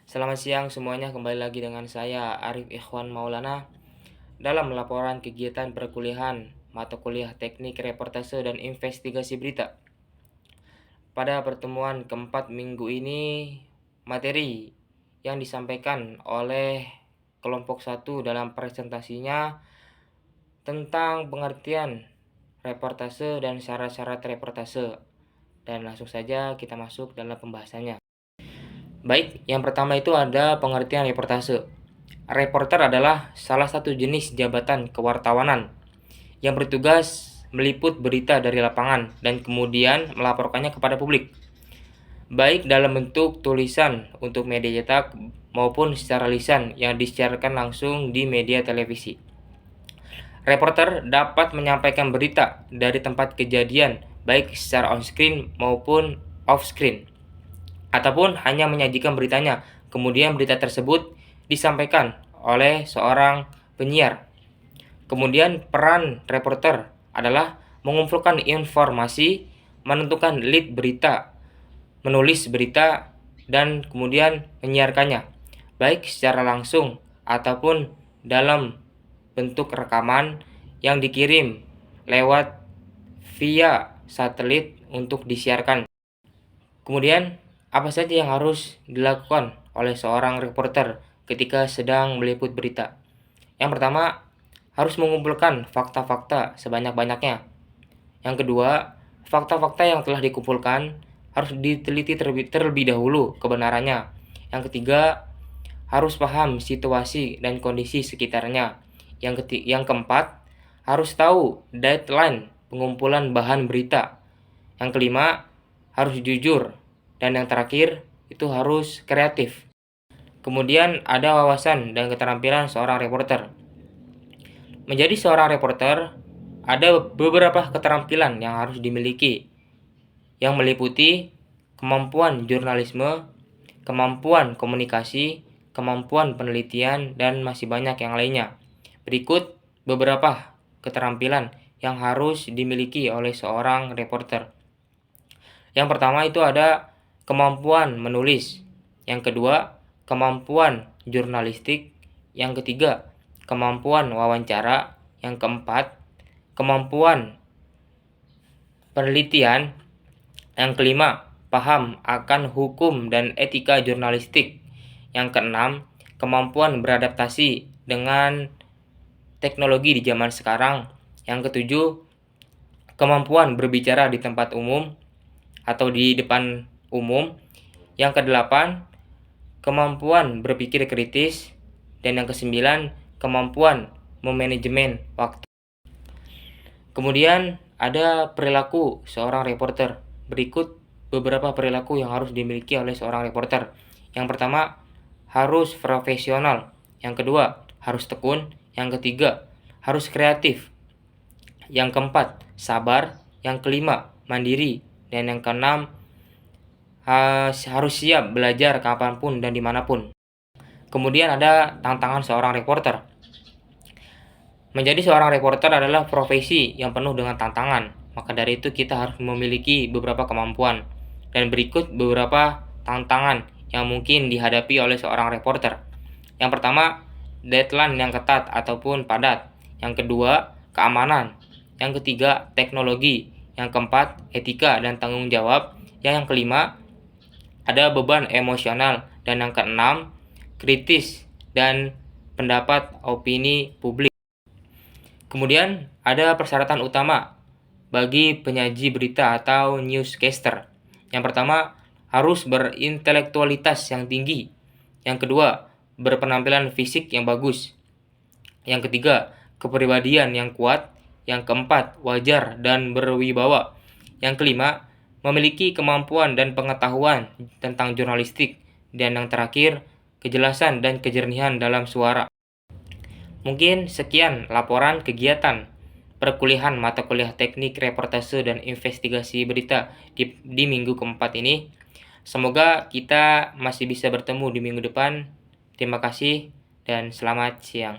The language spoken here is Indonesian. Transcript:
Selamat siang semuanya, kembali lagi dengan saya Arif Ikhwan Maulana dalam laporan kegiatan perkuliahan mata kuliah Teknik Reportase dan Investigasi Berita. Pada pertemuan keempat minggu ini, materi yang disampaikan oleh kelompok 1 dalam presentasinya tentang pengertian reportase dan syarat-syarat reportase. Dan langsung saja kita masuk dalam pembahasannya. Baik, yang pertama itu ada pengertian reportase. Reporter adalah salah satu jenis jabatan kewartawanan yang bertugas meliput berita dari lapangan dan kemudian melaporkannya kepada publik, baik dalam bentuk tulisan untuk media cetak maupun secara lisan yang disiarkan langsung di media televisi. Reporter dapat menyampaikan berita dari tempat kejadian baik secara on-screen maupun off-screen, ataupun hanya menyajikan beritanya, kemudian berita tersebut disampaikan oleh seorang penyiar. Kemudian peran reporter adalah mengumpulkan informasi, menentukan lead berita, menulis berita, dan kemudian menyiarkannya, baik secara langsung ataupun dalam bentuk rekaman yang dikirim lewat via satelit untuk disiarkan. Kemudian, apa saja yang harus dilakukan oleh seorang reporter ketika sedang meliput berita? Yang pertama, harus mengumpulkan fakta-fakta sebanyak-banyaknya. Yang kedua, fakta-fakta yang telah dikumpulkan harus diteliti terlebih dahulu kebenarannya. Yang ketiga, harus paham situasi dan kondisi sekitarnya. Yang keempat, harus tahu deadline pengumpulan bahan berita. Yang kelima, harus jujur. Dan yang terakhir, itu harus kreatif. Kemudian ada wawasan dan keterampilan seorang reporter. Menjadi seorang reporter, ada beberapa keterampilan yang harus dimiliki, yang meliputi kemampuan jurnalisme, kemampuan komunikasi, kemampuan penelitian, dan masih banyak yang lainnya. Berikut beberapa keterampilan yang harus dimiliki oleh seorang reporter. Yang pertama itu ada kemampuan menulis. Yang kedua, kemampuan jurnalistik. Yang ketiga, kemampuan wawancara. Yang keempat, kemampuan penelitian. Yang kelima, paham akan hukum dan etika jurnalistik. Yang keenam, kemampuan beradaptasi dengan teknologi di zaman sekarang. Yang ketujuh, kemampuan berbicara di tempat umum atau di depan umum. Yang kedelapan, kemampuan berpikir kritis. Dan yang kesembilan, kemampuan memanajemen waktu. Kemudian ada perilaku seorang reporter. Berikut beberapa perilaku yang harus dimiliki oleh seorang reporter. Yang pertama, harus profesional. Yang kedua, harus tekun. Yang ketiga, harus kreatif. Yang keempat, sabar. Yang kelima, mandiri. Dan yang keenam, harus siap belajar kapanpun dan dimanapun. Kemudian ada tantangan seorang reporter. Menjadi seorang reporter adalah profesi yang penuh dengan tantangan. Maka dari itu kita harus memiliki beberapa kemampuan. Dan berikut beberapa tantangan yang mungkin dihadapi oleh seorang reporter. Yang pertama, deadline yang ketat ataupun padat. Yang kedua, keamanan. Yang ketiga, teknologi. Yang keempat, etika dan tanggung jawab. Yang kelima, ada beban emosional. Dan yang keenam, kritis dan pendapat opini publik. Kemudian ada persyaratan utama bagi penyaji berita atau newscaster. Yang pertama, harus berintelektualitas yang tinggi. Yang kedua, berpenampilan fisik yang bagus. Yang ketiga, kepribadian yang kuat. Yang keempat, wajar dan berwibawa. Yang kelima, memiliki kemampuan dan pengetahuan tentang jurnalistik. Dan yang terakhir, kejelasan dan kejernihan dalam suara. Mungkin sekian laporan kegiatan perkuliahan mata kuliah Teknik Reportase dan Investigasi Berita di minggu keempat ini. Semoga kita masih bisa bertemu di minggu depan. Terima kasih dan selamat siang.